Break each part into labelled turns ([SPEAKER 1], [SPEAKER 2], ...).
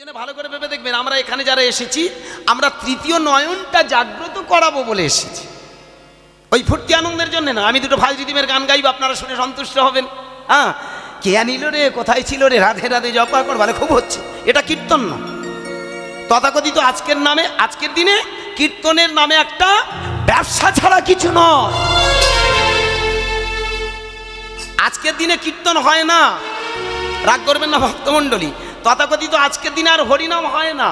[SPEAKER 1] জন্য ভালো করে ভেবে দেখবেন, আমরা এখানে যারা এসেছি আমরা তৃতীয় নয়নটা জাগ্রত করাবো বলে এসেছি, ওই ফুর্তি আনন্দের জন্য না। আমি দুটো ভাইজি দিমের গান গাইব, আপনারা শুনে সন্তুষ্ট হবেন। হ্যাঁ, কে আনিল রে, কোথায় ছিল রে, রাধে রাধে জপা কর, ভালো খুব হচ্ছে, এটা কীর্তন না। তথাকথিত আজকের নামে, আজকের দিনে কীর্তনের নামে একটা ব্যবসা ছাড়া কিছু নয়। আজকের দিনে কীর্তন হয় না, রাগ করবেন না ভক্তমণ্ডলী। তথাকথিত আজকের দিনে আর হরিনাম হয় না।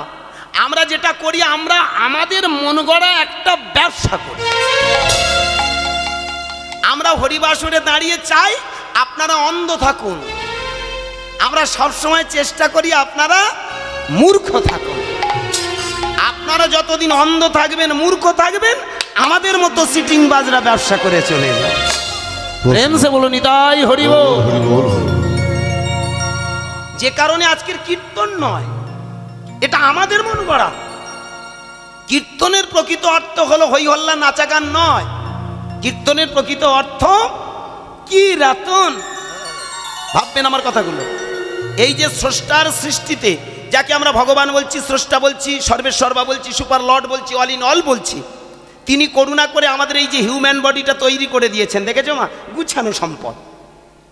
[SPEAKER 1] আমরা যেটা করি, আমরা আমাদের মন গড়া একটা ব্যবসা করি। আমরা হরিবাসরে দাঁড়িয়ে চাই আপনারা অন্ধ থাকুন, আমরা সবসময় চেষ্টা করি আপনারা মূর্খ থাকুন। আপনারা যতদিন অন্ধ থাকবেন, মূর্খ থাকবেন, আমাদের মতো সিটিং বাজরা ব্যবসা করে চলে যায়। প্রেম সে বলো নিতাই হরি বল। যে কারণে আজকের কীর্তন নয়, এটা আমাদের মন গড়া। কীর্তনের প্রকৃত অর্থ হলো হই হল্লা নাচা গান নয়। কীর্তনের প্রকৃত অর্থ কি রাতন, ভাববেন আমার কথাগুলো। এই যে স্রষ্টার সৃষ্টিতে যাকে আমরা ভগবান বলছি, স্রষ্টা বলছি, সর্বেশ্বর্বা বলছি, সুপার লর্ড বলছি, অল ইন অল বলছি, তিনি করুণা করে আমাদের এই যে হিউম্যান বডিটা তৈরি করে দিয়েছেন। দেখেছো মা, গুছানো সম্পদ।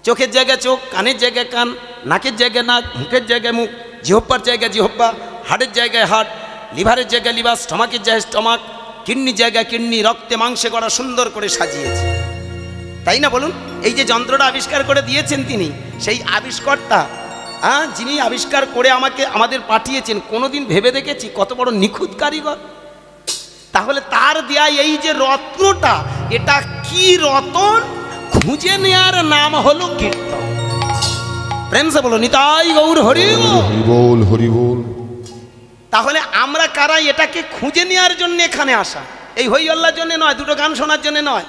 [SPEAKER 1] চোখের জায়গায় চোখ, কানের জায়গায় কান, নাকের জায়গায় নাক, মুখের জায়গায় মুখ, জিহ্বার জায়গায় জিহ্বা, হাড়ের জায়গায় হাড়, লিভারের জায়গায় লিভার, স্টমাকের জায়গায় স্টমাক, কিডনির জায়গায় কিডনি, রক্তে মাংসে গড়া সুন্দর করে সাজিয়েছে, তাই না বলুন? এই যে যন্ত্রটা আবিষ্কার করে দিয়েছেন তিনি, সেই আবিষ্কর্তা, যিনি আবিষ্কার করে আমাদের পাঠিয়েছেন, কোনোদিন ভেবে দেখেছি কত বড় নিখুঁত কারিগর? তাহলে তার দেয়া এই যে রত্নটা, এটা কি রতন, খুঁজে নেয়ার নাম হলো কীর্তন। প্রেম সে বলো নিতাই গৌর হরি বল, হরি বল। তাহলে আমরা কারা এটাকে খুঁজে নেওয়ার জন্য এখানে আসা? এই হই হল্লার জন্য নয়, দুটো গান শোনার জন্য নয়।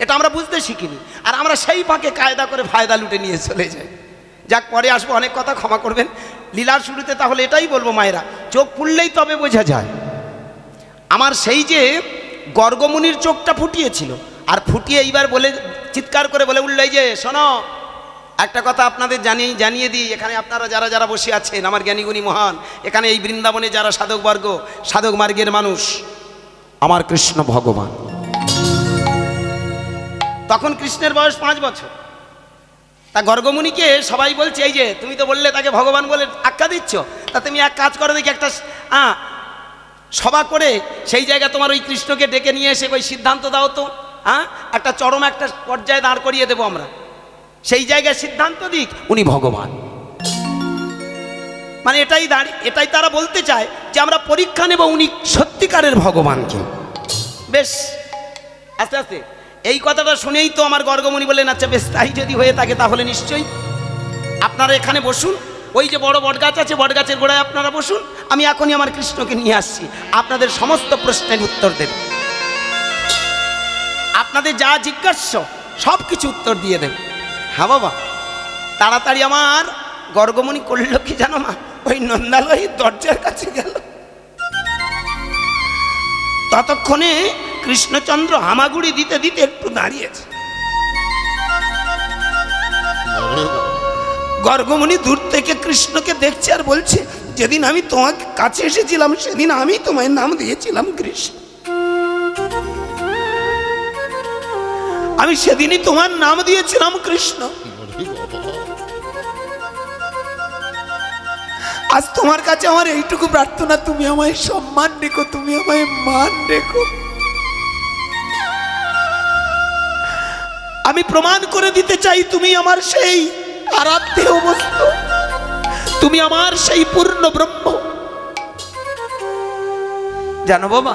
[SPEAKER 1] এটা আমরা বুঝতে শিখিনি, আর আমরা সেই ফাঁকে কায়দা করে ফায়দা লুটে নিয়ে চলে যাই। যাক, পরে আসবো, অনেক কথা ক্ষমা করবেন। লীলার শুরুতে তাহলে এটাই বলবো, মায়েরা চোখ ফুললেই তবে বোঝা যায়। আমার সেই যে গর্গমুনির চোখটা ফুটিয়েছিল, আর ফুটিয়ে এইবার বলে চিৎকার করে বলে উঠল, এই যে শোনো, একটা কথা আপনাদের জানিয়ে দিই, এখানে আপনারা যারা যারা বসে আছেন, আমার জ্ঞানীগুণী মহান, এখানে এই বৃন্দাবনে যারা সাধকবর্গ, সাধক মার্গের মানুষ, আমার কৃষ্ণ ভগবান। তখন কৃষ্ণের বয়স 5 বছর। তা গর্গমুনিকে সবাই বলছে, এই যে তুমি তো বললে তাকে ভগবান বলে আখ্যা দিচ্ছ, তা তুমি এক কাজ করো দেখি, একটা সভা করে সেই জায়গায় তোমার ওই কৃষ্ণকে ডেকে নিয়ে এসে ওই সিদ্ধান্ত দাও তো। একটা চরম একটা পর্যায়ে দাঁড় করিয়ে দেবো আমরা, সেই জায়গায় সিদ্ধান্ত দিক উনি ভগবান। মানে এটাই তারা বলতে চায় যে আমরা পরীক্ষা নেব উনি সত্যিকারের ভগবানকে। বেশ, আস্তে আস্তে এই কথাটা শুনেই তো আমার গর্গমুনি বললেন, আচ্ছা বেশ, তাই যদি হয়ে থাকে তাহলে নিশ্চয়ই আপনারা এখানে বসুন। ওই যে বড় বটগাছ আছে, বটগাছের গোড়ায় আপনারা বসুন, আমি এখনই আমার কৃষ্ণকে নিয়ে আসছি, আপনাদের সমস্ত প্রশ্নের উত্তর দেব, আপনাদের যা জিজ্ঞাস্য সব কিছু উত্তর দিয়ে দেব। হ্যাঁ বাবা, তাড়াতাড়ি আমার গর্গমুনি করল কি জানো মা, ওই নন্দালয়ের দরজার কাছে গেল। ততক্ষণে কৃষ্ণচন্দ্র হামাগুড়ি দিতে দিতে একটু দাঁড়িয়েছে। গর্গমুনি দূর থেকে কৃষ্ণকে দেখছে আর বলছে, যেদিন আমি তোমার কাছে এসেছিলাম সেদিন আমি তোমায় নাম দিয়েছিলাম কৃষ্ণ, আমি সেদিনই তোমার নাম দিয়েছিলাম কৃষ্ণ। আজ তোমার কাছে আমার এইটুকু প্রার্থনা, তুমি আমায় সম্মান রেখো, তুমি আমায় মান রেখো। আমি প্রমাণ করে দিতে চাই তুমি আমার সেই আরাধ্য বস্তু, তুমি আমার সেই পূর্ণ ব্রহ্ম। জানো বাবা,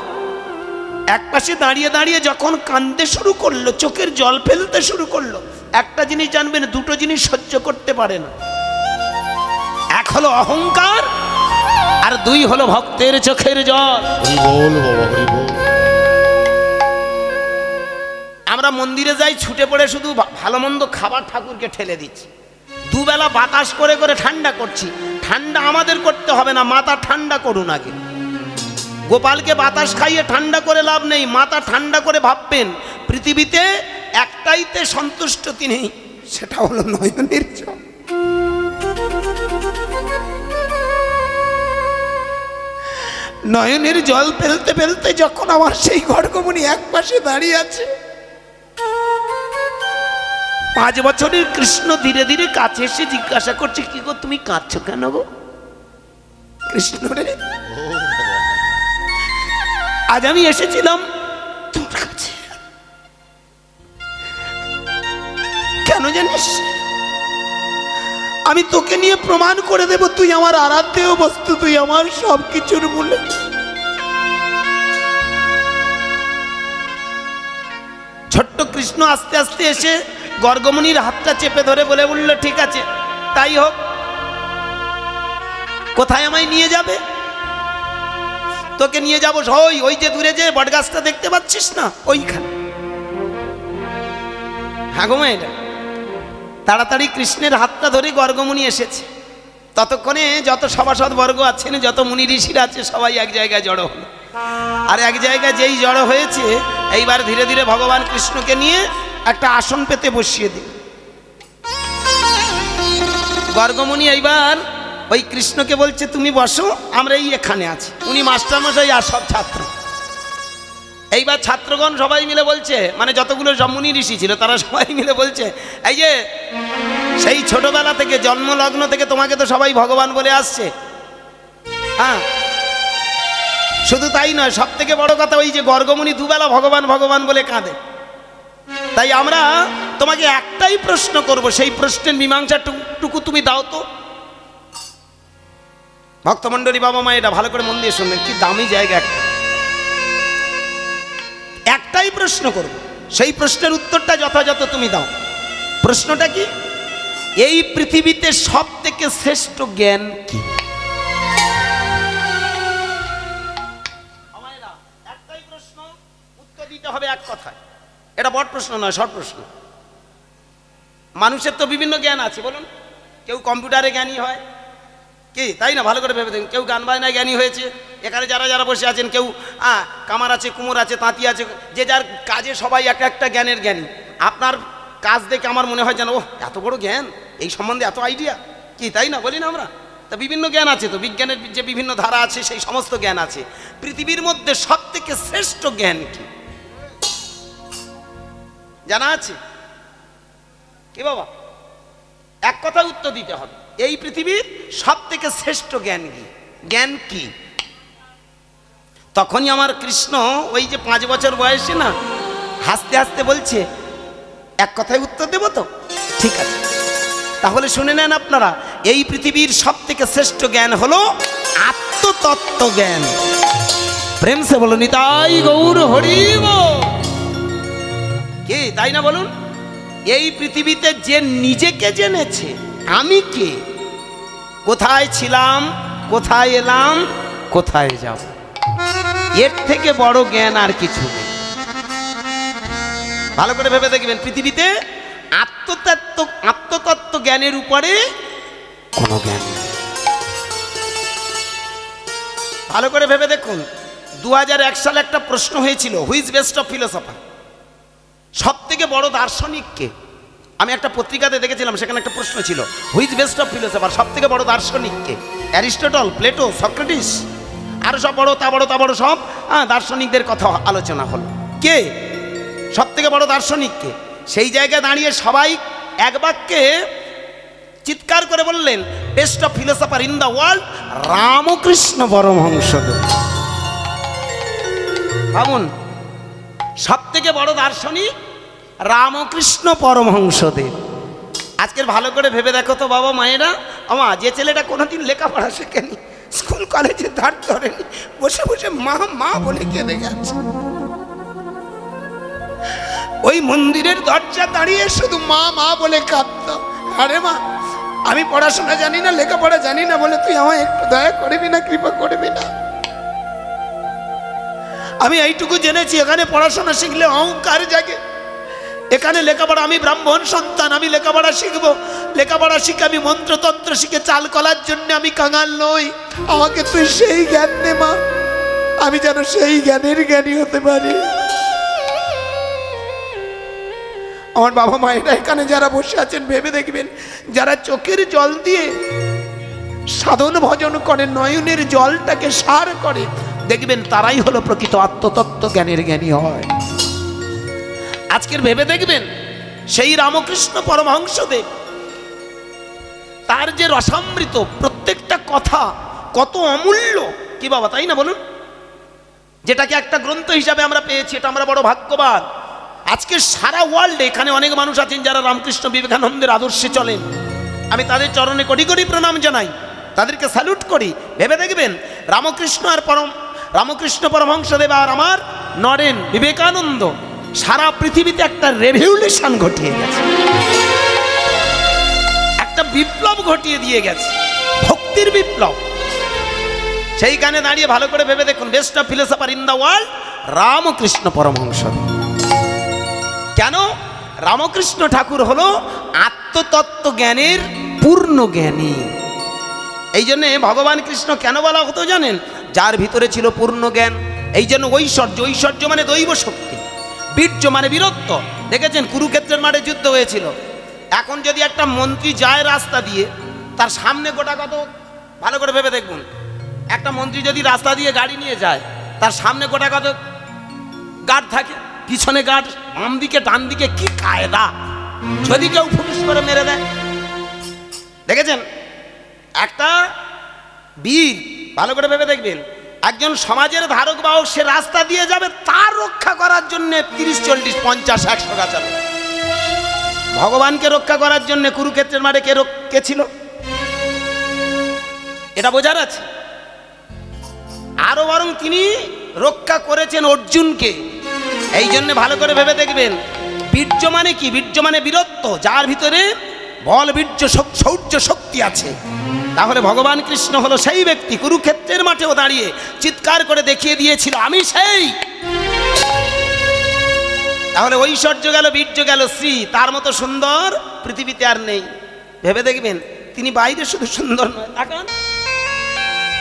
[SPEAKER 1] এক পাশে দাঁড়িয়ে দাঁড়িয়ে যখন কাঁদতে শুরু করলো, চোখের জল ফেলতে শুরু করলো, একটা জিনিস জানবেন, দুটো জিনিস সহ্য করতে পারে না। এক হলো অহংকার, আর 2 হলো ভক্তের চোখের জল। আমরা মন্দিরে যাই, ছুটে পড়ে শুধু ভালো মন্দ খাবার ঠাকুরকে ঠেলে দিচ্ছি, দুবেলা বাতাস করে করে ঠান্ডা করছি। ঠান্ডা আমাদের করতে হবে না, মাথা ঠান্ডা করুন আগে। গোপালকে বাতাস খাইয়ে ঠান্ডা করে লাভ নেই, মাথা ঠান্ডা করে ভাববেন পৃথিবীতে একটাইতে সন্তুষ্ট তিনি, সেটা হলো নয়নের জল। নয়নের জল ফেলতে ফেলতে যখন আমার সেই গর্গমণি এক পাশে দাঁড়িয়ে আছে, 5 বছরের কৃষ্ণ ধীরে ধীরে কাছে এসে জিজ্ঞাসা করছে, কি গো তুমি কাঁদছো কেন গো? কৃষ্ণ রে, আজ আমি এসেছিলাম তোর কাছে, কেন জানিস? আমি তোকে নিয়ে প্রমাণ করে দেব তুই আমার আরাধ্য বস্তু, তুই আমার সবকিছুর মূলে। ছোট্ট কৃষ্ণ আস্তে আস্তে এসে গর্গমণির হাতটা চেপে ধরে বলে বলল, ঠিক আছে তাই হোক, কোথায় আমায় নিয়ে যাবে? তোকে নিয়ে যাবো ওই যে দূরে যে বটগাছটা দেখতে পাচ্ছিস না, ওইখানে। হ্যাঁ গো মেয়েটা, তাড়াতাড়ি কৃষ্ণের হাতটা ধরে গর্গমণি এসেছে। ততক্ষণে যত সভাসদ বর্গ আছেন, যত মুনি ঋষিরা আছে, সবাই এক জায়গায় জড়ো হলো। আর এক জায়গায় যেই জড়ো হয়েছে, এইবার ধীরে ধীরে ভগবান কৃষ্ণকে নিয়ে একটা আসন পেতে বসিয়ে দিল। গর্গমণি এইবার ওই কৃষ্ণকে বলছে, তুমি বসো, আমরা এই এখানে আছি। উনি মাস্টারমশাই আর সব ছাত্র। এইবার ছাত্রগণ সবাই মিলে বলছে, মানে যতগুলো মুনি ঋষি ছিল তারা সবাই মিলে বলছে, এই যে সেই ছোটবেলা থেকে জন্মলগ্ন থেকে তোমাকে তো সবাই ভগবান বলে আসছে, হ্যাঁ, শুধু তাই নয়, সব থেকে বড় কথা ওই যে গর্গমণি দুবেলা ভগবান ভগবান বলে কাঁদে। তাই আমরা তোমাকে একটাই প্রশ্ন করব, সেই প্রশ্নের মীমাংসা টুকু তুমি দাও তো। ভক্তমণ্ডলী, বাবা মা, এটা ভালো করে মন দিয়ে শুনবেন, কি দামি জায়গা। একটাই প্রশ্ন করব, সেই প্রশ্নের উত্তরটা যথাযথ তুমি দাও। প্রশ্নটা কি? এই পৃথিবীতে সব থেকে শ্রেষ্ঠ জ্ঞান কি? একটাই প্রশ্ন, উত্তর দিতে হবে এক কথায়। এটা বড় প্রশ্ন নয়, শর্ট প্রশ্ন। মানুষের তো বিভিন্ন জ্ঞান আছে, বলুন। কেউ কম্পিউটারে জ্ঞানী হয়, কি তাই না? ভালো করে ভেবে দেখুন। কেউ গান বাজনায় জ্ঞানী হয়েছে, এখানে যারা যারা বসে আছেন, কেউ কামার আছে, কুমোর আছে, তাঁতি আছে, যে যার কাজে সবাই এক একটা জ্ঞানের জ্ঞানী। আপনার কাজ দেখে আমার মনে হয় যেন, ও এত বড় জ্ঞান, এই সম্বন্ধে এত আইডিয়া, কি তাই না? বলি না আমরা? তা বিভিন্ন জ্ঞান আছে, তো বিজ্ঞানের যে বিভিন্ন ধারা আছে, সেই সমস্ত জ্ঞান আছে। পৃথিবীর মধ্যে সব থেকে শ্রেষ্ঠ জ্ঞান কি জানা আছে কি বাবা? এক কথা উত্তর দিতে হবে। এই পৃথিবীর সব থেকে শ্রেষ্ঠ জ্ঞান কি? জ্ঞান কি? তখনই আমার কৃষ্ণ ওই যে 5 বছর বয়সে না, হাসতে হাসতে বলছে, এক কথায় উত্তর দেব তো? ঠিক আছে, তাহলে শুনে নেন আপনারা। এই পৃথিবীর সব থেকে শ্রেষ্ঠ জ্ঞান হলো আত্মতত্ত্ব জ্ঞান। প্রেম সে বলো নিতাই গৌর হরি বল। কি তাই না বলুন? এই পৃথিবীতে যে নিজেকে জেনেছে, আমি কে, কোথায় ছিলাম, কোথায় এলাম, কোথায় যাব, এর থেকে বড় জ্ঞান আর কিছু নেই। ভালো করে ভেবে দেখবেন, পৃথিবীতে আত্মতত্ত্ব জ্ঞানের উপরে কোনো জ্ঞান নেই। ভালো করে ভেবে দেখুন, 2001 সালে একটা প্রশ্ন হয়েছিল, হুইজ বেস্ট অফ ফিলোসফার, সব থেকে বড় দার্শনিক কে? আমি একটা পত্রিকাতে দেখেছিলাম, সেখানে একটা প্রশ্ন ছিল, হুইজ বেস্ট অফ ফিলোসফার, সব থেকে বড় দার্শনিক কে? অ্যারিস্টটল, প্লেটো, সক্রেটিস, আরো সব বড় তা বড় সব দার্শনিকদের কথা আলোচনা হলো। কে সব থেকে বড় দার্শনিক কে? সেই জায়গায় দাঁড়িয়ে সবাই এক বাক্যে চিৎকার করে বললেন, best of philosopher in the world Ramakrishna Paramahamsadev. ভাবুন, সব থেকে বড় দার্শনিক রামকৃষ্ণ পরমহংসদেব। আজকের ভালো করে ভেবে দেখো তো বাবা মায়েরা, আমা যে ছেলেটা কোনোদিন লেখাপড়া শেখেনি, স্কুল কলেজে ধার ধরেনি, বসে বসে মা মা বলে কেঁদে গেছে, ওই মন্দিরের দরজা দাঁড়িয়ে শুধু মা মা বলে কাঁদত। আরে মা, আমি পড়াশোনা জানি না, লেখাপড়া জানি না বলে তুই আমায় একটু দয়া করবি না, কৃপা করবি না? আমি এইটুকু জেনেছি, এখানে পড়াশোনা শিখলে অহংকার জাগে, এখানে লেখাপড়া, আমি ব্রাহ্মণ সন্তান, আমি লেখাপড়া শিখবো, লেখাপড়া শিখে আমি মন্ত্রতন্ত্র শিখে চাল কলার জন্য আমি কাঙাল নই। আমাকে তুই সেই জ্ঞান দে মা, আমি যেন সেই জ্ঞানের জ্ঞানী হতে পারি। আমার বাবা মায়েরা এখানে যারা বসে আছেন, ভেবে দেখবেন, যারা চোখের জল দিয়ে সাধন ভজন করে, নয়নের জলটাকে সার করে, দেখবেন তারাই হলো প্রকৃত আত্মতত্ত্ব জ্ঞানের জ্ঞানী হয়। আজকের ভেবে দেখবেন সেই রামকৃষ্ণ পরমহংসদেব, তার যে রসামৃত প্রত্যেকটা কথা কত অমূল্য, কি বাবা তাই না বলুন? যেটাকে একটা গ্রন্থ হিসাবে আমরা পেয়েছি, এটা আমরা বড় ভাগ্যবান। আজকে সারা ওয়ার্ল্ডে এখানে অনেক মানুষ আছেন যারা রামকৃষ্ণ বিবেকানন্দের আদর্শে চলেন। আমি তাদের চরণে কোটি কোটি প্রণাম জানাই, তাদেরকে স্যালুট করি। ভেবে দেখবেন রামকৃষ্ণ পরমহংসদেব আর আমার নরেন বিবেকানন্দ সারা পৃথিবীতে একটা রেভলিউশন ঘটিয়ে গেছে, একটা বিপ্লব ঘটিয়ে দিয়ে গেছে, ভক্তির বিপ্লব। সেইখানে দাঁড়িয়ে ভালো করে ভেবে দেখুন, best of philosopher in the world Ramakrishna Paramahamsadev. কেন? রামকৃষ্ণ ঠাকুর হলো আত্মতত্ত্ব জ্ঞানের পূর্ণ জ্ঞানী। এই জন্যে ভগবান কৃষ্ণ কেন বলা হতো জানেন? যার ভিতরে ছিল পূর্ণ জ্ঞান। এই জন্য ঐশ্বর্য মানে দৈব শক্তি, বীর্য মানে বীরত্ব। দেখেছেন কুরুক্ষেত্রের মাঠে যুদ্ধ হয়েছিল। এখন যদি একটা মন্ত্রী যায় রাস্তা দিয়ে, তার সামনে গোটা কত, ভালো করে ভেবে দেখুন, একটা মন্ত্রী যদি রাস্তা দিয়ে গাড়ি নিয়ে যায়, তার সামনে গোটা কত গার্ড থাকে, পিছনে গার্ড, বাম দিকে ডান দিকে, কি কায়দা! যদি কেউ ফুটুস করে মেরে দেয়, দেখেছেন? একটা বীর, ভালো করে ভেবে দেখবেন, একজন সমাজের ধারক বাহক, সে রাস্তা দিয়ে যাবে, তার রক্ষা করার জন্য 30, 40, 50, 100 গাছ। ভগবানকে রক্ষা করার জন্য কুরুক্ষেত্রের মাঠে কে ছিল? এটা বোঝার আছে। আরো বরং তিনি রক্ষা করেছেন অর্জুনকে। এই জন্য ভালো করে ভেবে দেখবেন, বীর্য মানে কি? বীর্য মানে বীরত্ব, যার ভিতরে বল, বীর্য, শৌর্য শক্তি আছে। তাহলে ভগবান কৃষ্ণ হলো সেই ব্যক্তি, কুরুক্ষেত্রের মাঠেও দাঁড়িয়ে চিৎকার করে দেখিয়ে দিয়েছিল, আমি সেই। তাহলে ঐশ্বর্য গেল, বীর্য গেল, শ্রী, তার মতো সুন্দর পৃথিবীতে আর নেই। ভেবে দেখবেন, তিনি বাইরে শুধু সুন্দর নয়, তাকান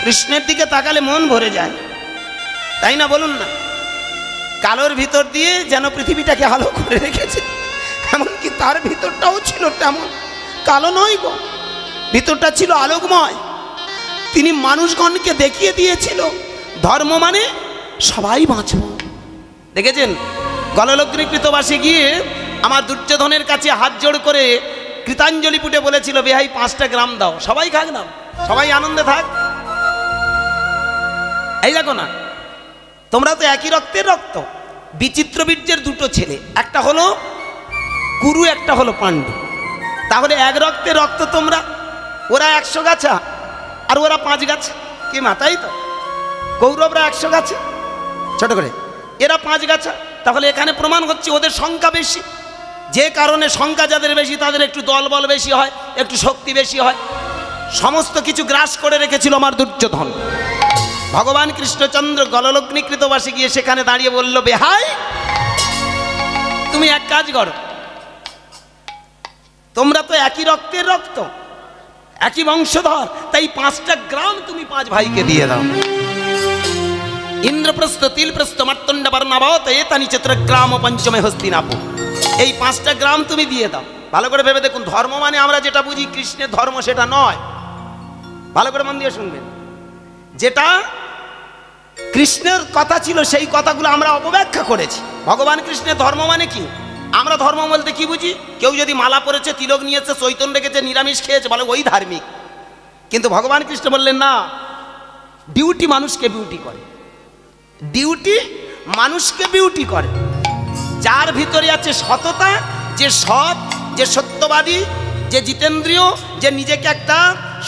[SPEAKER 1] কৃষ্ণের দিকে তাকালে মন ভরে যায়, তাই না বলুন না? কালোর ভিতর দিয়ে যেন পৃথিবীটাকে আলো করে রেখেছে, এমনকি তার ভিতরটাও ছিল তেমন কালো নয় গো, ভিতরটা ছিল আলোকময়। তিনি মানুষগণকে দেখিয়ে দিয়েছিল ধর্ম মানে সবাই বাঁচব। দেখেছেন গললগ্নিকৃতবাসে গিয়ে আমার দুর্যোধনের কাছে হাত জোড় করে কৃতাঞ্জলি পুটে বলেছিল, বেহাই 5টা গ্রাম দাও, সবাই খাক না, সবাই আনন্দে থাক। এই দেখো না, তোমরা তো একই রক্তের রক্ত, বিচিত্র বীর্যের 2টো ছেলে, একটা হলো কুরু, একটা হলো পাণ্ডু। তাহলে এক রক্তের রক্ত তোমরা, ওরা 100 গাছা আর ওরা 5 গাছা, কি মা তাই তো? কৌরবরা 100 গাছা, ছোট করে, এরা 5 গাছা। তাহলে এখানে প্রমাণ হচ্ছে ওদের সংখ্যা বেশি, যে কারণে সংখ্যা যাদের বেশি তাদের একটু দলবল বেশি হয়, একটু শক্তি বেশি হয়। সমস্ত কিছু গ্রাস করে রেখেছিল আমার দুর্যোধন। ভগবান কৃষ্ণচন্দ্র গললগ্নিকৃতবাসে গিয়ে সেখানে দাঁড়িয়ে বলল, বেহাই তুমি এক কাজ করো, তোমরা তো একই রক্তের রক্ত, একই বংশধর, তাই 5টা গ্রাম তুমি 5 ভাইকে দিয়ে দাও। ইন্দ্রপ্রস্থ, তিলপ্রস্থ, মার্তণ্ড, বর্ণাবত, এতানি চিত্রগ্রাম, পঞ্চমে হস্তিনাপুর, এই 5টা গ্রাম তুমি দিয়ে দাও। ভালো করে ভেবে দেখুন, ধর্ম মানে আমরা যেটা বুঝি কৃষ্ণের ধর্ম সেটা নয়। ভালো করে মন দিয়ে শুনবেন, যেটা কৃষ্ণের কথা ছিল সেই কথাগুলো আমরা অপব্যাখ্যা করেছি। ভগবান কৃষ্ণের ধর্ম মানে কি? আমরা ধর্ম বলতে কি বুঝি? কেউ যদি মালা পরেছে, তিলক নিয়েছে, চৈতন্য রেখেছে, নিরামিষ খেয়েছে, বলে ওই ধার্মিক। কিন্তু ভগবান কৃষ্ণ বললেন না, ডিউটি মানুষকে বিউটি করে, ডিউটি মানুষকে বিউটি করে। যার ভিতরে আছে সততা, যে সৎ, যে সত্যবাদী, যে জিতেন্দ্রীয়, যে নিজেকে একটা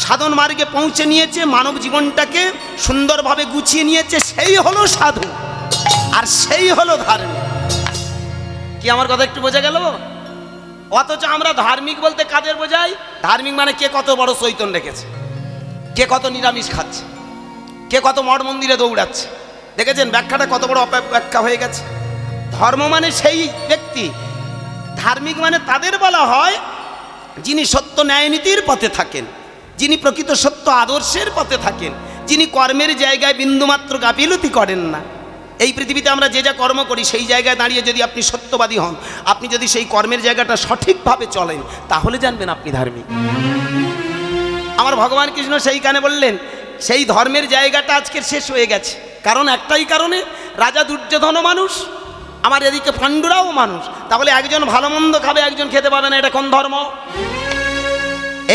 [SPEAKER 1] সাধন মার্গে পৌঁছে নিয়েছে, মানব জীবনটাকে সুন্দরভাবে গুছিয়ে নিয়েছে, সেই হলো সাধু, আর সেই হলো ধার্মিক। কি আমার কথা একটু বোঝা গেল? অথচ আমরা ধার্মিক বলতে কাদের বোঝাই? ধার্মিক মানে কে কত বড় চৈতন্য রেখেছে, কে কত নিরামিষ খাচ্ছে, কে কত মঠ মন্দিরে দৌড়াচ্ছে। দেখেছেন ব্যাখ্যাটা কত বড় অপব্যাখ্যা হয়ে গেছে। ধর্ম মানে সেই ব্যক্তি, ধার্মিক মানে তাদের বলা হয় যিনি সত্য ন্যায় নীতির পথে থাকেন, যিনি প্রকৃত সত্য আদর্শের পথে থাকেন, যিনি কর্মের জায়গায় বিন্দুমাত্র গাফিলতি করেন না। এই পৃথিবীতে আমরা যে যা কর্ম করি সেই জায়গায় দাঁড়িয়ে যদি আপনি সত্যবাদী হন, আপনি যদি সেই কর্মের জায়গাটা সঠিকভাবে চলেন, তাহলে জানবেন আপনি ধার্মিক। আমার ভগবান কৃষ্ণ সেইখানে বললেন সেই ধর্মের জায়গাটা আজকের শেষ হয়ে গেছে। কারণ একটাই কারণে, রাজা দুর্যোধনও মানুষ, আমার এদিকে পাণ্ডুরাও মানুষ, তাহলে একজন ভালো মন্দ খাবে, একজন খেতে পাবে না, এটা কোন ধর্ম?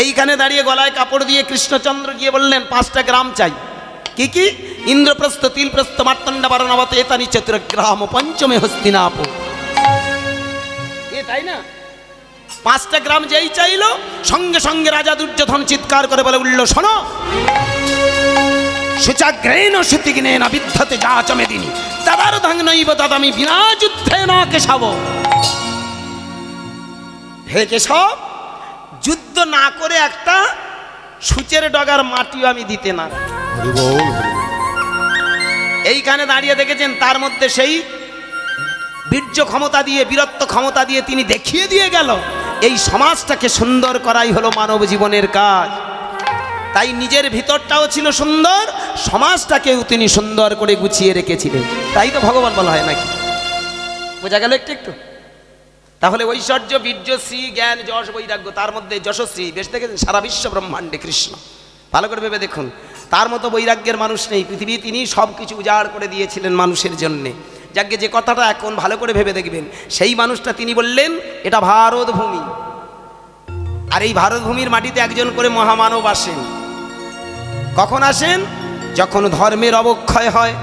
[SPEAKER 1] এইখানে দাঁড়িয়ে গলায় কাপড় দিয়ে কৃষ্ণচন্দ্র গিয়ে বললেন 5টা গ্রাম চাই। কি কি? ইন্দ্রপ্রস্থ, তিলপ্রস্থ, মার্তণ্ড, বারণাবত, এতানি চতুর্গ্রাম, পঞ্চমে হস্তিনাপ। তাই না? 5টা গ্রাম যেই চাইলো, সঙ্গে সঙ্গে রাজা দুর্যোধন চিৎকার করে বলে উঠল, শোনো, শুচাগ্রেণ শুতিগ্নেন বিদ্ধতে যা চমেদিনী তদারধাং নৈব তদামি বিনা যুদ্ধে ন কেশব। হে কেশব, যুদ্ধ না করে একটা সূচের ডগার মাটিও আমি দিতে না। এইখানে দাঁড়িয়ে দেখেছেন, তার মধ্যে সেই বীর্য ক্ষমতা দিয়ে, বীরত্ব ক্ষমতা দিয়ে তিনি দেখিয়ে দিয়ে গেল, এই সমাজটাকে সুন্দর করাই হলো মানব জীবনের কাজ। তাই নিজের ভিতরটাও ছিল সুন্দর, সমাজটাকেও তিনি সুন্দর করে গুছিয়ে রেখেছিলেন। তাই তো ভগবান বলা হয় নাকি? বোঝা গেল একটু একটু? তাহলে ঐশ্বর্য, বীর্য, শ্রী, জ্ঞান, যশ, বৈরাগ্য, তার মধ্যে যশশ্রী বেশ দেখেছেন, সারা বিশ্ব ব্রহ্মাণ্ডে কৃষ্ণ। ভালো করে ভেবে দেখুন, তার মতো বৈরাগ্যের মানুষ নেই পৃথিবী। তিনি সব কিছু উজাড় করে দিয়েছিলেন মানুষের জন্যে। যাকে যে কথাটা এখন ভালো করে ভেবে দেখবেন, সেই মানুষটা তিনি বললেন, এটা ভারত ভূমি, আর এই ভারত ভূমির মাটিতে একজন করে মহামানব আসেন। কখন আসেন? যখন ধর্মের অবক্ষয় হয়,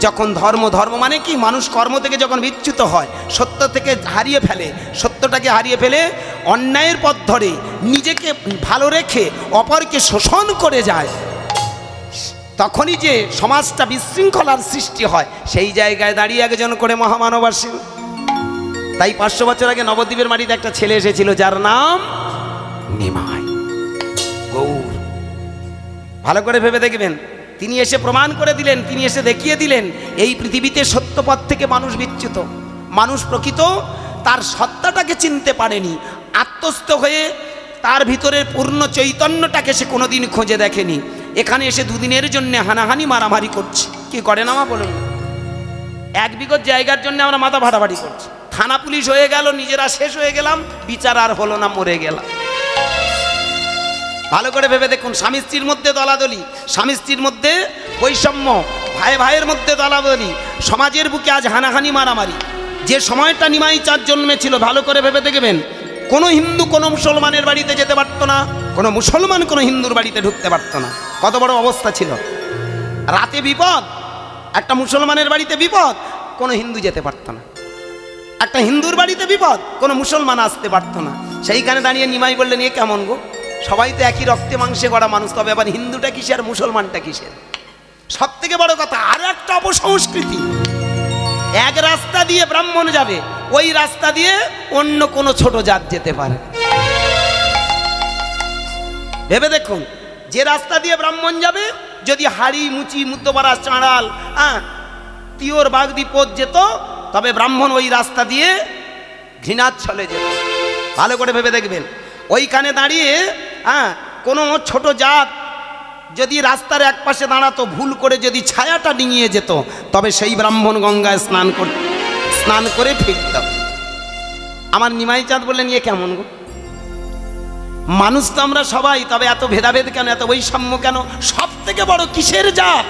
[SPEAKER 1] যখন ধর্ম মানে কি, মানুষ কর্ম থেকে যখন বিচ্যুত হয়, সত্য থেকে হারিয়ে ফেলে, সত্যটাকে হারিয়ে ফেলে অন্যায়ের পথ ধরে নিজেকে ভালো রেখে অপরকে শোষণ করে যায়, তখনই যে সমাজটা বিশৃঙ্খলার সৃষ্টি হয়, সেই জায়গায় দাঁড়িয়ে একজন করে মহামানব আসেন। তাই 500 বছর আগে নবদ্বীপের মাটিতে একটা ছেলে এসেছিল, যার নাম নিমাই গৌর। ভালো করে ভেবে দেখবেন, তিনি এসে প্রমাণ করে দিলেন, তিনি এসে দেখিয়ে দিলেন, এই পৃথিবীতে সত্য পথ থেকে মানুষ বিচ্যুত, মানুষ প্রকৃত তার সত্তাটাকে চিনতে পারেনি, আত্মস্থ হয়ে তার ভিতরের পূর্ণ চৈতন্যটাকে সে কোনোদিন খুঁজে দেখেনি। এখানে এসে দুদিনের জন্য হানাহানি মারামারি করছে। কি করে না মা বলুন? 1 বিঘত জায়গার জন্য আমরা মাথা ভাড়াভাড়ি করছি, থানা পুলিশ হয়ে গেল, নিজেরা শেষ হয়ে গেলাম, বিচার আর হলো না, মরে গেলাম। ভালো করে ভেবে দেখুন, স্বামী স্ত্রীর মধ্যে দলাদলি, স্বামী স্ত্রীর মধ্যে বৈষম্য, ভাই ভাইয়ের মধ্যে দলাদলি, সমাজের বুকে আজ হানাহানি মারামারি। যে সময়টা নিমাই চাঁদ জন্মেছিল, ভালো করে ভেবে দেখবেন, কোনো হিন্দু কোনো মুসলমানের বাড়িতে যেতে পারত না, কোনো মুসলমান কোনো হিন্দুর বাড়িতে ঢুকতে পারত না। কত বড় অবস্থা ছিল! রাতে বিপদ, একটা মুসলমানের বাড়িতে বিপদ, কোনো হিন্দু যেতে পারত না। একটা হিন্দুর বাড়িতে বিপদ, কোনো মুসলমান আসতে পারত না। সেইখানে দাঁড়িয়ে নিমাই বললেন, এ কেমন গো, সবাই তো একই রক্তে মাংসে গড়া মানুষ, তবে আবার হিন্দুটা কিসের, মুসলমানটা কিসের? সব থেকে বড় কথা, আর একটা অপসংস্কৃতি, এক রাস্তা দিয়ে ব্রাহ্মণ যাবে, ওই রাস্তা দিয়ে অন্য কোনো ছোট জাত যেতে পারে। ভেবে দেখুন, যে রাস্তা দিয়ে ব্রাহ্মণ যাবে, যদি হাড়ি, মুচি, মুদ্দপাড়া, চাঁড়াল, তিওর, বাগদি পথ যেত, তবে ব্রাহ্মণ ওই রাস্তা দিয়ে ঘৃণার ছলে যেত। ভালো করে ভেবে দেখবেন, ওইখানে দাঁড়িয়ে কোনো ছোট জাত যদি রাস্তার এক পাশে দাঁড়াতো, ভুল করে যদি ছায়াটা ডিঙিয়ে যেত, তবে সেই ব্রাহ্মণ গঙ্গায় স্নান করে ফিরত। আমার নিমাই চাঁদ বললেন, এ কেমন গো, মানুষ তো আমরা সবাই, তবে এত ভেদাভেদ কেন, এত বৈষম্য কেন? সব থেকে বড় কিসের জাত?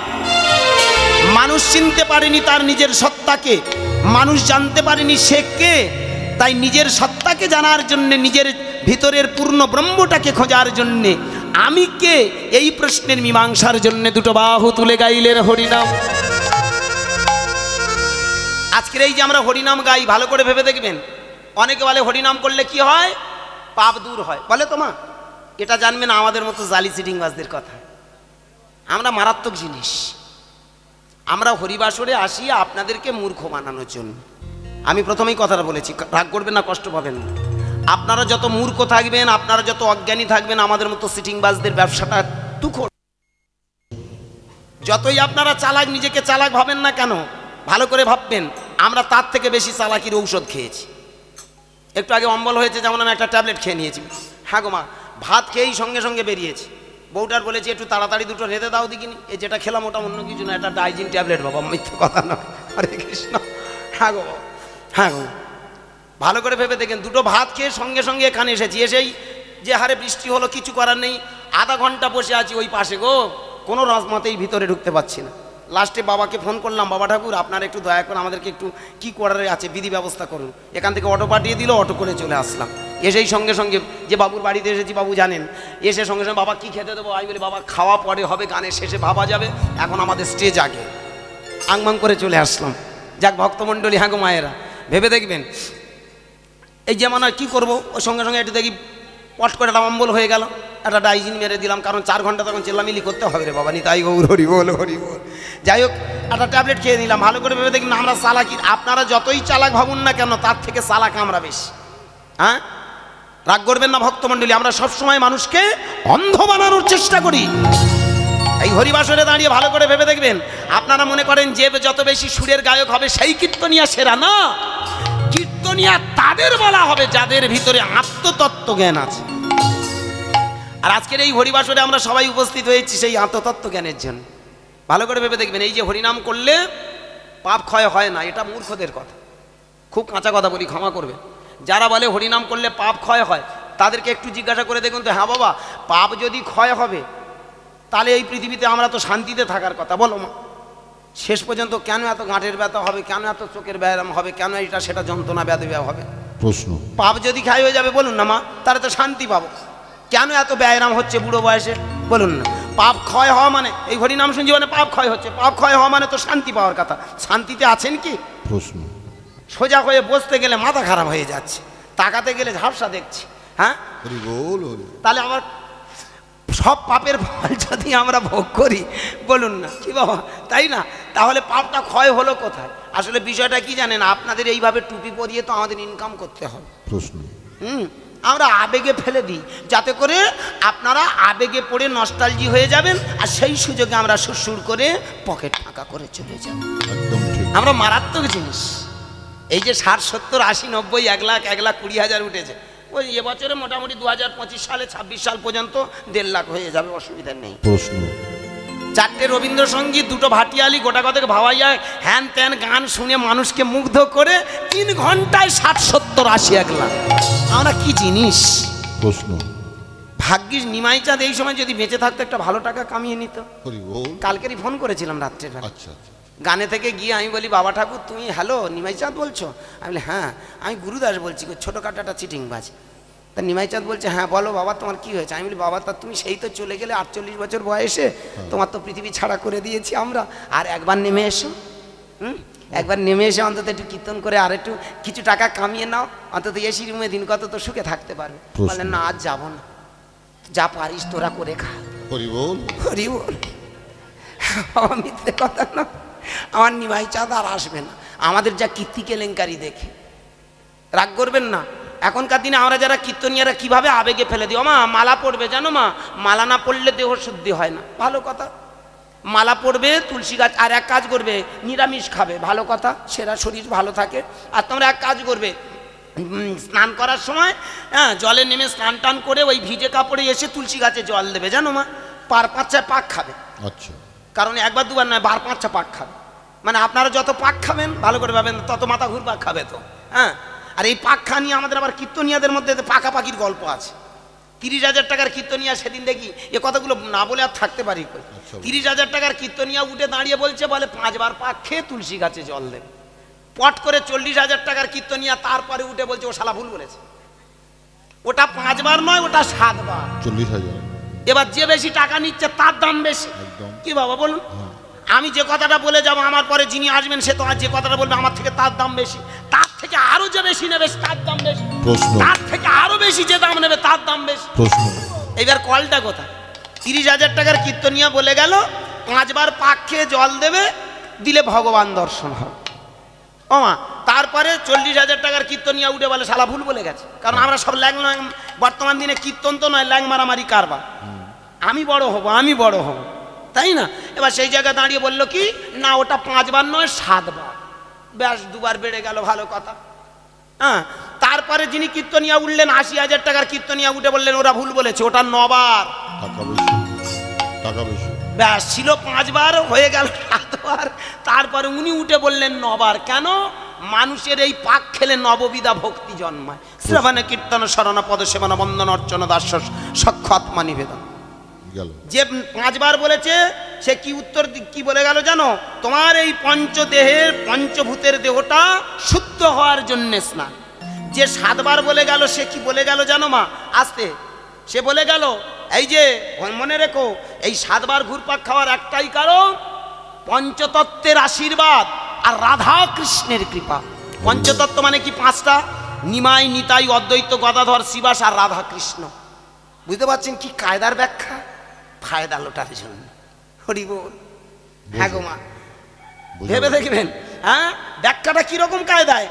[SPEAKER 1] মানুষ চিনতে পারেনি তার নিজের সত্তাকে, মানুষ জানতে পারেনি সে কে। তাই নিজের সত্তাকে জানার জন্যে, নিজের ভিতরের পূর্ণ ব্রহ্মটাকে খোঁজার জন্যে, আমি কে, এই প্রশ্নের মীমাংসার জন্য দুটো বাহু তুলে গাইলেন হরিনাম। আজকের এই যে আমরা হরিনাম গাই, ভালো করে ভেবে দেখবেন, অনেকে বলে হরিনাম করলে কি হয়, পাপ দূর হয়, বলে তো মা। এটা জানবেন আমাদের মতো জালি চিটিংবাজদের কথা। আমরা মারাত্মক জিনিস, আমরা হরিবাসরে আসি আপনাদেরকে মূর্খ বানানোর জন্য। আমি প্রথমেই কথাটা বলেছি, রাগ করবেন না, কষ্ট পাবেন না। আপনারা যত মূর্খ থাকবেন, আপনারা যত অজ্ঞানী থাকবেন, আমাদের মতো সিটিংবাজদের ব্যবসাটা তুখোড়। যতই আপনারা চালাক, নিজেকে চালাক ভাবেন না কেন, ভালো করে ভাববেন, আমরা তার থেকে বেশি চালাকির ঔষধ খেয়েছি। একটু আগে অম্বল হয়েছে, যেমন আমি একটা ট্যাবলেট খেয়ে নিয়েছি। হ্যাঁ গো মা, ভাত খেয়েই সঙ্গে সঙ্গে বেরিয়েছি। বউটার বলেছি, একটু তাড়াতাড়ি দুটো রেঁধে দাও দেখিনি। এই যেটা খেলাম ওটা অন্য কিছু না, এটা ডাইজিন ট্যাবলেট বাবা, মিথ্যে কথা নয়। হরে কৃষ্ণ। হ্যাঁ গো, হ্যাঁ গো, ভালো করে ভেবে দেখেন, দুটো ভাত খেয়ে সঙ্গে সঙ্গে এখানে এসেছি। এসেই যে হারে বৃষ্টি হলো, কিছু করার নেই, আধা ঘন্টা বসে আছি ওই পাশে গো, কোনো রসমাতেই ভিতরে ঢুকতে পারছি না। লাস্টে বাবাকে ফোন করলাম, বাবা ঠাকুর আপনারা একটু দয়া করে আমাদেরকে একটু কি করার আছে বিধি ব্যবস্থা করুন। এখান থেকে অটো পাঠিয়ে দিল, অটো করে চলে আসলাম। এসেই সঙ্গে সঙ্গে যে বাবুর বাড়িতে এসেছি, বাবু জানেন, এসে সঙ্গে সঙ্গে বাবা কি খেতে দেবো, আমি বলি বাবা খাওয়া পরে হবে, গানের শেষে ভাবা যাবে, এখন আমাদের স্টেজ আগে। আংমাং করে চলে আসলাম। যাক ভক্তমণ্ডলী, হ্যাঁ গো মায়েরা, ভেবে দেখবেন এই যেমন আর কী করবো, ওই সঙ্গে সঙ্গে একটু দেখি পট করে একটা অম্বল হয়ে গেল, একটা ডাইজিন মেরে দিলাম, কারণ 4 ঘন্টা তখন চেল্লামিলি করতে হবে রে বাবা, নি তাই গৌর হরি বল হরি বল। যাই হোক একটা ট্যাবলেট খেয়ে নিলাম। ভালো করে ভেবে দেখি না, আমরা চালাকি, আপনারা যতই চালাক ভাবুন না কেন, তার থেকে চালাক আমরা বেশি। হ্যাঁ, রাগ করবেন না ভক্তমণ্ডলী, আমরা সবসময় মানুষকে অন্ধ বানানোর চেষ্টা করি। এই হরিবাসরে দাঁড়িয়ে ভালো করে ভেবে দেখবেন, আপনারা মনে করেন যে যত বেশি সুরের গায়ক হবে সেই কীর্তনিয়া সেরা না, কীর্তনিয়া তাদের বলা হবে যাদের ভিতরে আত্মতত্ত্ব জ্ঞান আছে। আর আজকের এই হরিবাসরে আমরা সবাই উপস্থিত হয়েছি সেই আত্মতত্ত্ব জ্ঞানের জন্য। ভালো করে ভেবে দেখবেন, এই যে হরিনাম করলে পাপ ক্ষয় হয় না, এটা মূর্খদের কথা। খুব কাঁচা কথা বলি, ক্ষমা করবে। যারা বলে হরিনাম করলে পাপ ক্ষয় হয়, তাদেরকে একটু জিজ্ঞাসা করে দেখুন তো, হ্যাঁ বাবা পাপ যদি ক্ষয় হবে তাহলে এই পৃথিবীতে আমরা তো শান্তিতে থাকার কথা, বলো মা। শেষ পর্যন্ত কেন এত গাঁটের ব্যথা হবে, কেন এত চোখের ব্যায়াম হবে, কেন এটা সেটা যন্ত্রণা ব্যাধি হবে? প্রশ্ন। পাপ যদি ক্ষয় হয়ে যাবে বলুন না মা, তাহলে তো শান্তি পাবো। কেন এত ব্যায়াম হচ্ছে বুড়ো বয়সে বলুন না? পাপ ক্ষয় হওয়া মানে, এই হরিনাম শুনছি মানে পাপ ক্ষয় হচ্ছে, পাপ ক্ষয় হওয়া মানে তো শান্তি পাওয়ার কথা। শান্তিতে আছেন কি? প্রশ্ন। সোজা হয়ে বসতে গেলে মাথা খারাপ হয়ে যাচ্ছে, তাকাতে গেলে ঝাপসা দেখছি। হ্যাঁ, তাহলে আমার সব পাপের ফল যদি আমরা ভোগ করি বলুন না কি বাবা, তাই না? তাহলে পাপটা ক্ষয় হলো কোথায়? আসলে বিষয়টা কি জানেন, আপনাদের এইভাবে টুপি পরিয়ে তো আমাদের ইনকাম করতে হবে। প্রশ্ন। আমরা আবেগে ফেলে দিই, যাতে করে আপনারা আবেগে পড়ে নস্টালজি হয়ে যাবেন, আর সেই সুযোগে আমরা সুরসুর করে পকেট ফাঁকা করে চলে যাব। আমরা মারাত্মক জিনিস। এই যে 60, 70, 80, 90, 1 লাখ 1,20,000 উঠেছে, ওই এবছরে মোটামুটি 2025 সালে 26 সাল পর্যন্ত 1.5 লাখ হয়ে যাবে, অসুবিধা নেই। প্রশ্ন। 4টে রবীন্দ্রসঙ্গীত, 2টো ভাটিয়ালি, গোটা কতক ভাওয়াইয়া, হ্যান ত্যান গান শুনে মানুষকে মুগ্ধ করে 3 ঘন্টায় 60, 70, 80, 1 লাখ। আমরা কি জিনিস? প্রশ্ন। ভাগ্যিস নিমাই চাঁদ এই সময় যদি বেঁচে থাকতো একটা ভালো টাকা কামিয়ে নিত। কালকেরই ফোন করেছিলাম রাত্রে, গানে থেকে গিয়ে আমি বলি বাবা ঠাকুর তুমি, হ্যালো নিমাই চাঁদ বলছো? আমি বলি হ্যাঁ, আমি গুরুদাস বলছি, ছোটোখাটো একটা চিটিংবাজ। তা নিমাই চাঁদ বলছে হ্যাঁ বলো বাবা তোমার কি হয়েছে? আমি বলি বাবা তা তুমি সেই তো চলে গেলে 48 বছর বয়সে, তোমার তো পৃথিবী ছাড়া করে দিয়েছি আমরা, আর একবার নেমে এসো, একবার নেমে এসে অন্তত একটু কীর্তন করে আর একটু কিছু টাকা কামিয়ে নাও, অন্তত এসি রুমে দিন কত তো সুখে থাকতে পারবে। বললেন না আজ যাবো না, যা পারিস তোরা করে খা। হরি বল হরি বল। বাবা মিথ্যে কথা না, আমার নিমাই চাঁদ আর আসবে না। আমাদের যা কীর্তি কেলেঙ্কারি দেখে, রাগ করবেন না। এখনকার দিনে আমরা যারা কীর্তনিয়ারা কিভাবে আবেগে ফেলে দিই, মা মালা পড়বে জানো মা, মালা না পড়লে দেহ শুদ্ধি হয় না, ভালো কথা। মালা পড়বে, তুলসী গাছ, আর এক কাজ করবে নিরামিষ খাবে, ভালো কথা, সেরা শরীর ভালো থাকে। আর তোমরা এক কাজ করবে, স্নান করার সময় হ্যাঁ জলে নেমে স্নান টান করে ওই ভিজে কাপড়ে এসে তুলসী গাছে জল দেবে জানো মা, 5-6 পাক খাবে। আচ্ছা, কারণ একবার দুবার নয়, 12-5 পাক খাবে। মানে আপনারা যত পাক খাবেন ভালো করে ভাবেন, তত মাথা ঘুরপাক খাবে তো। হ্যাঁ, আর এই পাক খা নিয়ে আমাদের আবার কীর্তনিয়াদের মধ্যে পাকাপাকির গল্প আছে। 30,000 টাকার কীর্তনিয়া, সেদিন দেখি এ কথাগুলো না বলে আর থাকতে পারি। 30,000 টাকার কীর্তনিয়া উঠে দাঁড়িয়ে বলছে, বলে 5 বার পাক খেয়ে তুলসী গাছে জল দেবে। পট করে 40,000 টাকার কীর্তনিয়া তারপরে উঠে বলছে ও শালা ভুল বলেছে, ওটা 5 বার নয়, ওটা 7 বার। 40,000। এবার যে বেশি টাকা নিচ্ছে তার দাম বেশি। কি বাবা বলুন, আমি যে কথাটা বলে যাবো আমার পরে যিনি আসবেন সে তো আর যে কথাটা বলবে আমার থেকে তার দাম বেশি, তার থেকে আরো যে বেশি নেবে তার দাম বেশি, তার থেকে আরো বেশি যে দাম নেবে তার দাম বেশি। এবার কলটা কোথায়? 30,000 টাকার কীর্তনিয়া বলে গেল 5 বার পাক খেয়ে জল দেবে, দিলে ভগবান দর্শন হবে। ও মা, তারপরে 40,000 টাকার কীর্তনিয়া উঠে বলে শালা ভুল বলে গেছে। কারণ আমরা সব ল্যাং, বর্তমান দিনে কীর্তন তো নয়, ল্যাং মারামারি কারবার। আমি বড় হব, আমি বড় হব, তাই না? এবার সেই জায়গায় দাঁড়িয়ে বললো কি না ওটা 5 বার নয় 7 বার, ব্যাস 2 বার বেড়ে গেল, ভালো কথা। হ্যাঁ, তারপরে যিনি কীর্তনিয়া উঠলেন 80,000 টাকার কীর্তনিয়া উঠে বললেন ওরা ভুল বলেছে, ওটা 9 বার, ব্যাস ছিল 5 বার হয়ে গেল 7 বার। তারপরে উনি উঠে বললেন 9 বার। কেন? মানুষের এই পাক খেলে নববিধা ভক্তি জন্মায়। শ্রবণে কীর্তন শরণ পদ সেবন বন্দন অর্চন দাস সক্ষ আত্মা নিবেদন। যে 5 বার বলেছে সে কি উত্তর কি বলে গেল জানো? তোমার এই পঞ্চদেহের পঞ্চভূতের দেহটা শুদ্ধ হওয়ার জন্য স্নান। যে 7 বার বলে গেল সে কি বলে গেল জানো মা? আসতে সে বলে গেল এই যে মনে রেখো, এই 7 বার ঘুরপাক খাওয়ার একটাই কারণ, পঞ্চতত্ত্বের আশীর্বাদ আর রাধা কৃষ্ণের কৃপা। পঞ্চতত্ত্ব মানে কি? 5টা, নিমাই, নিতাই, অদ্বৈত, গদাধর, শিবাস আর রাধা কৃষ্ণ। বুঝতে পারছেন কি কায়দার ব্যাখ্যা? ফায়দা লোটার জন্য। হরি বল। হ্যাঁ গো মা, ভেবে দেখবেন হ্যাঁ ব্যাখ্যাটা কিরকম কায়দায়।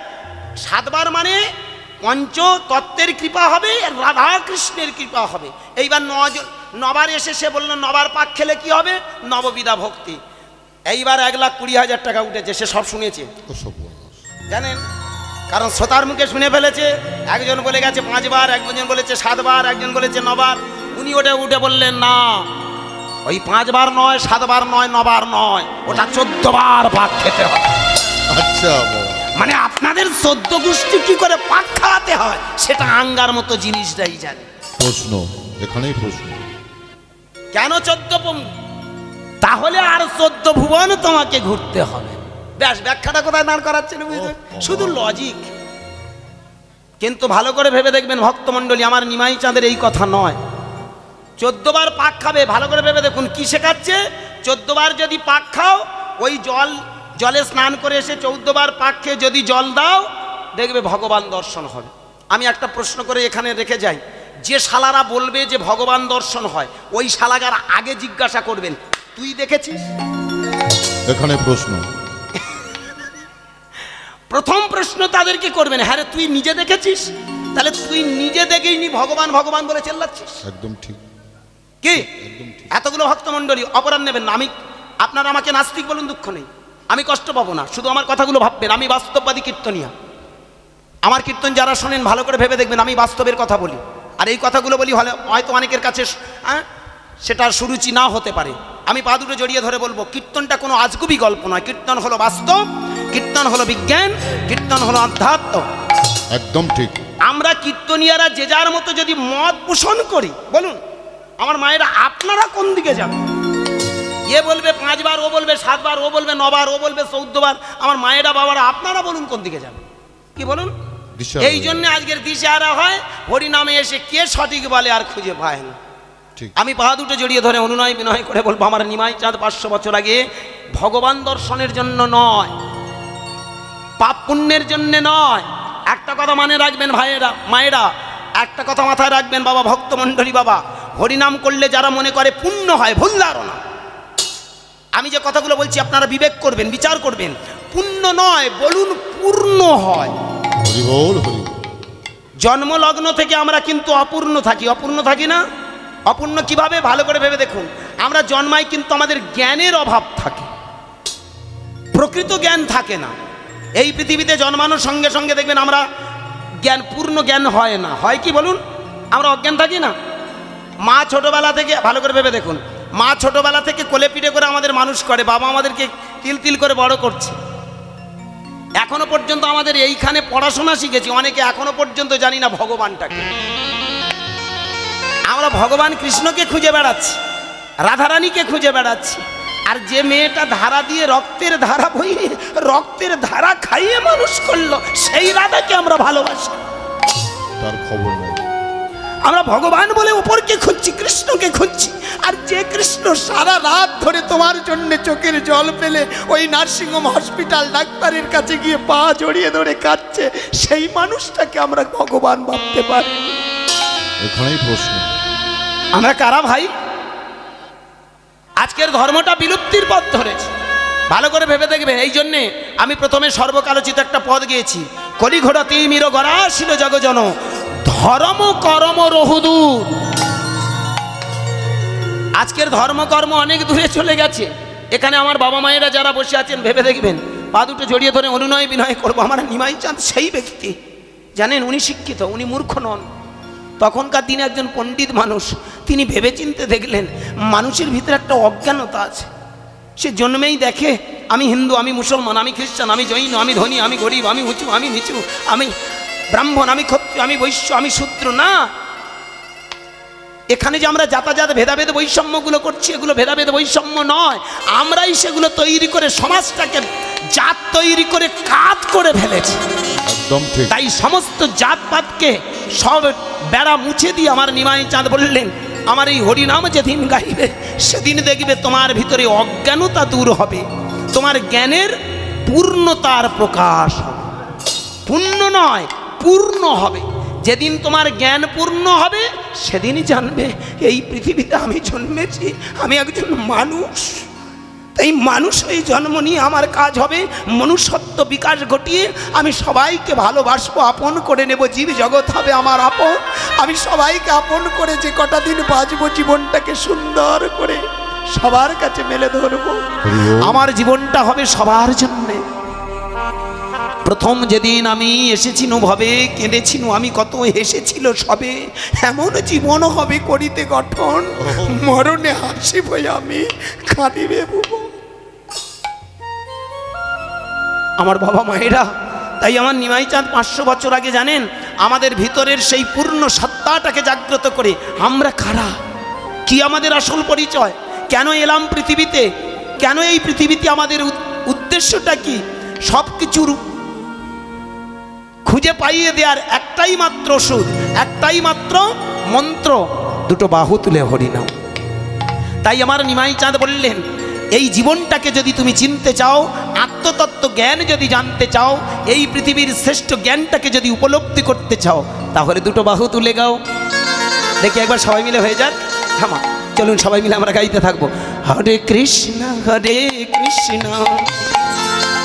[SPEAKER 1] 7 বার মানে পঞ্চতত্ত্বের কৃপা হবে, রাধা কৃষ্ণের কৃপা হবে। এইবার 9 এসে সে বললো 9 পাক খেলে কি হবে? নববিধা ভক্তি। এইবার 1,20,000 টাকা উঠেছে, সে সব শুনেছে জানেন, কারণ শ্রোতার মুখে শুনে ফেলেছে। একজন বলে গেছে 5 বার, একজন বলেছে 7 বার, একজন বলেছে 9 বার। উনি উঠে বললেন না, ওই 5 বার নয়, 7 বার নয়, 9 বার নয়, ওটা 14 বার পাক খেতে হবে।
[SPEAKER 2] আচ্ছা,
[SPEAKER 1] মানে আপনাদের 14 গোষ্ঠী কি করে পাক খাওয়াতে হয় সেটা আঙ্গার মতো জিনিসটাই জানে।
[SPEAKER 2] প্রশ্ন এখানেই প্রশ্ন,
[SPEAKER 1] কেন 14 পঙ্গু? তাহলে আর 14 ভুবন তোমাকে ঘুরতে হবে। ব্যাস, ব্যাখ্যাটা কোথায় দাঁড় করাচ্ছেন বুঝতে? শুধু লজিক। কিন্তু ভালো করে ভেবে দেখবেন ভক্তমণ্ডলী, আমার নিমাই চাঁদের এই কথা নয় 14 বার পাক খাবে। ভালো করে ভেবে দেখুন কি শেখাচ্ছে। 14 বার যদি পাক খাও, ওই জলে স্নান করে এসে 14 বার পাক খেয়ে যদি জল দাও, দেখবে ভগবান দর্শন হবে। আমি একটা প্রশ্ন করে এখানে রেখে যাই, যে শালারা বলবে যে ভগবান দর্শন হয়, ওই শালাগার আগে জিজ্ঞাসা করবেন তুই দেখেছিস?
[SPEAKER 2] এখানে প্রশ্ন,
[SPEAKER 1] প্রথম প্রশ্ন তাদেরকে করবেন, হ্যাঁ রে তুই নিজে দেখেছিস? তাহলে তুই নিজে দেখেইনি ভগবান ভগবান বলে চেল্লাচ্ছিস।
[SPEAKER 2] একদম ঠিক।
[SPEAKER 1] কি এতগুলো ভক্তমণ্ডলী অপরাধ নেবেন না। আপনারা আমাকে নাস্তিক বলুন, দুঃখ নেই, আমি কষ্ট পাবো না। শুধু আমার কথাগুলো ভাববেন, আমি বাস্তববাদী কীর্তনিয়া। আমার কীর্তন যারা শোনেন ভালো করে ভেবে দেখবেন, আমি বাস্তবের কথা বলি। আর এই কথাগুলো বলি হয়তো অনেকের কাছে সেটার সুরুচি না হতে পারে। আমি পা দুটো জড়িয়ে ধরে বলবো, কীর্তনটা কোনো আজগুবি গল্প নয়। কীর্তন হলো বাস্তব, কীর্তন হলো বিজ্ঞান, কীর্তন হলো আধ্যাত্ম।
[SPEAKER 2] একদম ঠিক।
[SPEAKER 1] আমরা কীর্তনিয়ারা যে যার মতো যদি মত পোষণ করি, বলুন আমার মায়েরা আপনারা কোন দিকে যাবেন? এ বলবে 5 বার, ও বলবে 7 বার, ও বলবে 9 বার, ও বলবে 14 বার। আমার মায়েরা বাবারা আপনারা বলুন কোন দিকে যাবেন? কি বলুন? এই জন্য আজকের দিশেহারা হয়, হরি নামে এসে কে সঠিক বলে আর খুঁজে পায় না। আমি পা দুটো জড়িয়ে ধরে অনুনয় বিনয় করে বলবো, আমার নিমাই চাঁদ 500 বছর আগে ভগবান দর্শনের জন্য নয়, পাপ পুণ্যের জন্য নয়। একটা কথা মনে রাখবেন ভাইয়েরা মায়েরা, একটা কথা মাথায় রাখবেন বাবা ভক্তমণ্ডলী, বাবা হরিনাম করলে যারা মনে করে পুণ্য হয়, ভুল ধারণা। আমি যে কথাগুলো বলছি আপনারা বিবেক করবেন, বিচার করবেন। পুণ্য নয়, বলুন পূর্ণ হয়।
[SPEAKER 2] হরি বল, হরি বল।
[SPEAKER 1] জন্মলগ্ন থেকে আমরা কিন্তু অপূর্ণ থাকি। অপূর্ণ থাকি না? অপূর্ণ কিভাবে? ভালো করে ভেবে দেখুন। আমরা জন্মাই কিন্তু আমাদের জ্ঞানের অভাব থাকে, প্রকৃত জ্ঞান থাকে না। এই পৃথিবীতে জন্মানোর সঙ্গে সঙ্গে দেখবেন আমরা পূর্ণ জ্ঞান হয় না। হয় কি বলুন? আমরা অজ্ঞান থাকি না। মা ছোটবেলা থেকে, ভালো করে ভেবে দেখুন, মা ছোটবেলা থেকে কোলে পিঠে করে আমাদের মানুষ করে, বাবা আমাদেরকে তিল তিল করে বড় করছে। এখনো পর্যন্ত আমাদের এইখানে পড়াশোনা শিখেছি, অনেকে এখনো পর্যন্ত জানি না ভগবানটাকে। আমরা ভগবান কৃষ্ণকে খুঁজে বেড়াচ্ছি, রাধারানীকে খুঁজে বেড়াচ্ছি। আর যে মেয়েটা ধারা দিয়ে রক্তের ধারা বইয়ে রক্তের ধারা খাইয়ে মানুষ করলো, সেই রাধাকে আমরা ভালোবাসি,
[SPEAKER 2] তার খবর নেই।
[SPEAKER 1] আমরা ভগবান বলে উপরকে খুঁজছি, কৃষ্ণকে খুঁজছি। আর যে কৃষ্ণ সারা রাত ধরে তোমার জন্য চোখের জল ফেলে ওই নার্সিংহোম হসপিটাল ডাক্তারের কাছে গিয়ে পা জড়িয়ে ধরে কাঁদছে, সেই মানুষটাকে আমরা ভগবান ভাবতে পারি।
[SPEAKER 2] এখানেই প্রশ্ন,
[SPEAKER 1] আমরা কারা ভাই? আজকের ধর্মটা বিলুপ্তির পথ ধরেছে। ভালো করে ভেবে দেখবেন। এই জন্যে আমি প্রথমে সর্বকালোচিত একটা পদ গিয়েছি, কলিঘোড়া তিমির গড়া ছিল জগজন, ধর্ম কর্ম রহুদূর। আজকের ধর্মকর্ম অনেক দূরে চলে গেছে। এখানে আমার বাবা মায়েরা যারা বসে আছেন ভেবে দেখবেন, পা দুটো জড়িয়ে ধরে অনুনয় বিনয় করবো, আমার নিমাই চাঁদ সেই ব্যক্তি, জানেন উনি শিক্ষিত, উনি মূর্খ নন। তখনকার দিনে একজন পণ্ডিত মানুষ, তিনি ভেবে চিনতে দেখলেন মানুষের ভিতরে একটা অজ্ঞানতা আছে। সে জন্মেই দেখে আমি হিন্দু, আমি মুসলমান, আমি খ্রিস্টান, আমি জৈন, আমি ধনী, আমি গরিব, আমি উঁচু, আমি নিচু, আমি ব্রাহ্মণ, আমি ক্ষত্রিয়, আমি বৈশ্য, আমি শূদ্র। না, এখানে যে আমরা যাতায়াত ভেদাভেদ বৈষম্যগুলো করছি, এগুলো ভেদাভেদ বৈষম্য নয়, আমরাই সেগুলো তৈরি করে সমাজটাকে জাত তৈরি করে কাত করে ফেলেছি।
[SPEAKER 2] একদম ঠিক।
[SPEAKER 1] তাই সমস্ত জাতপাতকে সব বেড়া মুছে দিয়ে আমার নিমাই চাঁদ বললেন, আমার এই হরিনাম যেদিন গাইবে সেদিন দেখবে তোমার ভিতরে অজ্ঞানতা দূর হবে, তোমার জ্ঞানের পূর্ণতার প্রকাশ হবে। পূর্ণ নয়, পূর্ণ হবে। যেদিন তোমার জ্ঞান পূর্ণ হবে সেদিনই জানবে এই পৃথিবীতে আমি জন্মেছি, আমি একজন মানুষ। তাই মানুষ হয়ে জন্ম নিয়ে আমার কাজ হবে মনুষ্যত্ব বিকাশ ঘটিয়ে আমি সবাইকে ভালোবাসবো, আপন করে নেব, জীব জগৎ হবে আমার আপন। আমি সবাইকে আপন করে যে কটা দিন বাঁচবো জীবনটাকে সুন্দর করে সবার কাছে মেলে ধরবো। আমার জীবনটা হবে সবার জন্যে। প্রথম যেদিন আমি এসেছিনু ভবে কেঁদেছিনু আমি কত হেসেছিল সবে, এমন জীবন হবে করিতে গঠন, মরণে হাসিব আমি কাঁদিবে বুবু। আমার বাবা মায়েরা, তাই আমার নিমাই চাঁদ 500 বছর আগে জানেন আমাদের ভিতরের সেই পূর্ণ সত্তাটাকে জাগ্রত করে আমরা কারা, কি আমাদের আসল পরিচয়, কেন এলাম পৃথিবীতে, কেন এই পৃথিবীতে আমাদের উদ্দেশ্যটা কি, সব কিছুর খুঁজে পাইয়ে দেওয়ার একটাই মাত্র ওষুধ, একটাই মাত্র মন্ত্র, দুটো বাহু তুলে হরিনাম। তাই আমার নিমাই চাঁদ বললেন, এই জীবনটাকে যদি তুমি চিনতে চাও, আত্মতত্ত্ব জ্ঞান যদি জানতে চাও, এই পৃথিবীর শ্রেষ্ঠ জ্ঞানটাকে যদি উপলব্ধি করতে চাও, তাহলে দুটো বাহু তুলে গাও। দেখি একবার সবাই মিলে হয়ে যাক। থামা, চলুন সবাই মিলে আমরা গাইতে থাকবো। হরে কৃষ্ণ হরে কৃষ্ণ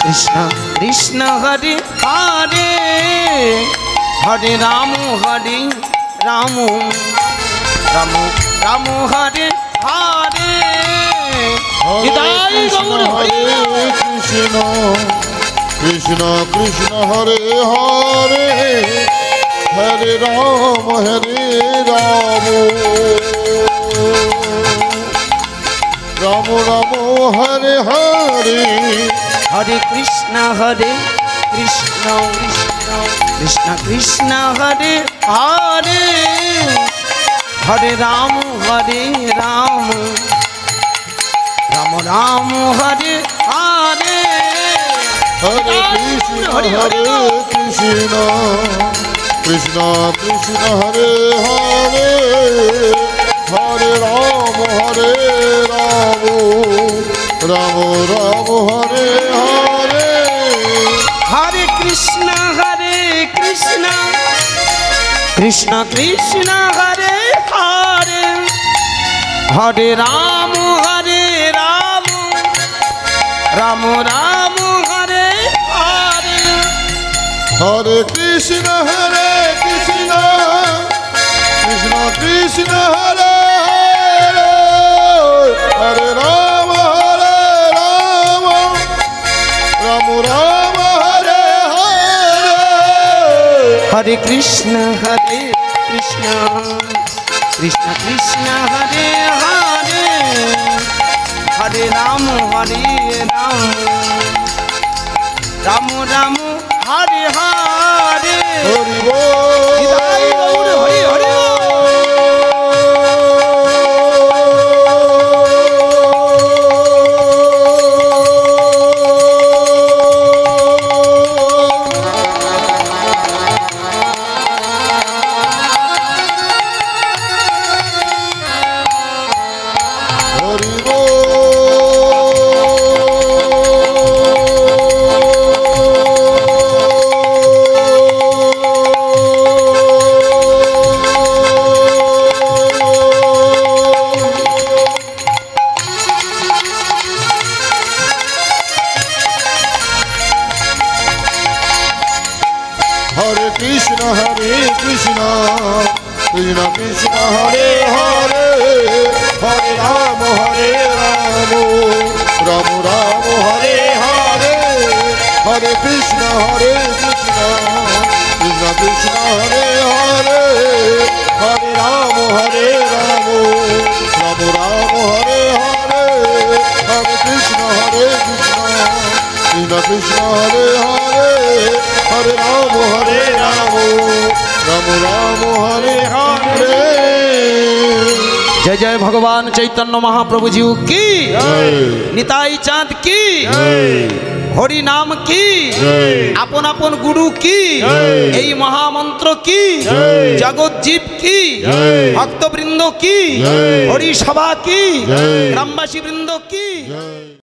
[SPEAKER 1] কৃষ্ণ কৃষ্ণ হরে হরে, হরে রাম রাম রাম রাম হরে হরে।
[SPEAKER 2] হরে কৃষ্ণ হরে কৃষ্ণ কৃষ্ণ কৃষ্ণ হরে হরে, হরে রাম রাম রাম হরে হরে।
[SPEAKER 1] হরে কৃষ্ণ কৃষ্ণ কৃষ্ণ কৃষ্ণ হরে হরে, হরে রাম রাম রাম রাম হরে হরে।
[SPEAKER 2] হরে কৃষ্ণ হরে কৃষ্ণ কৃষ্ণ কৃষ্ণ হরে হরে, হরে রাম রাম রাম হরে হরে।
[SPEAKER 1] হরে কৃষ্ণ কৃষ্ণ কৃষ্ণ হরে হরে, হরে রাম রাম রাম রাম হরে হরে।
[SPEAKER 2] হরে কৃষ্ণ কৃষ্ণ কৃষ্ণ হরে হরে, হরে রাম রাম রাম হরে হরে।
[SPEAKER 1] হরে কৃষ্ণ কৃষ্ণ কৃষ্ণ কৃষ্ণ হরে হরে, হরে রাম রাম রাম হরে হরে।
[SPEAKER 2] হরি বল
[SPEAKER 1] হরি হরি।
[SPEAKER 2] কৃষ্ণ কৃষ্ণ কৃষ্ণ হরে হরে, হরে রাম রাম রাম হরে হরে। হরে কৃষ্ণ কৃষ্ণ কৃষ্ণ হরে হরে, হরে রাম রাম রাম হরে হরে। হরে কৃষ্ণ কৃষ্ণ কৃষ্ণ হরে হরে, হরে রাম রাম রাম হরে হরে।
[SPEAKER 1] जय जय भगवान चैतन्य महाप्रभु जी की, निताई चाँद की, हरि नाम की, अपन अपन गुरु की, এই মহামন্ত্র की, जगत जीव की, भक्त बृंद की, हरि सभा की, ग्रामवासी बृंद की।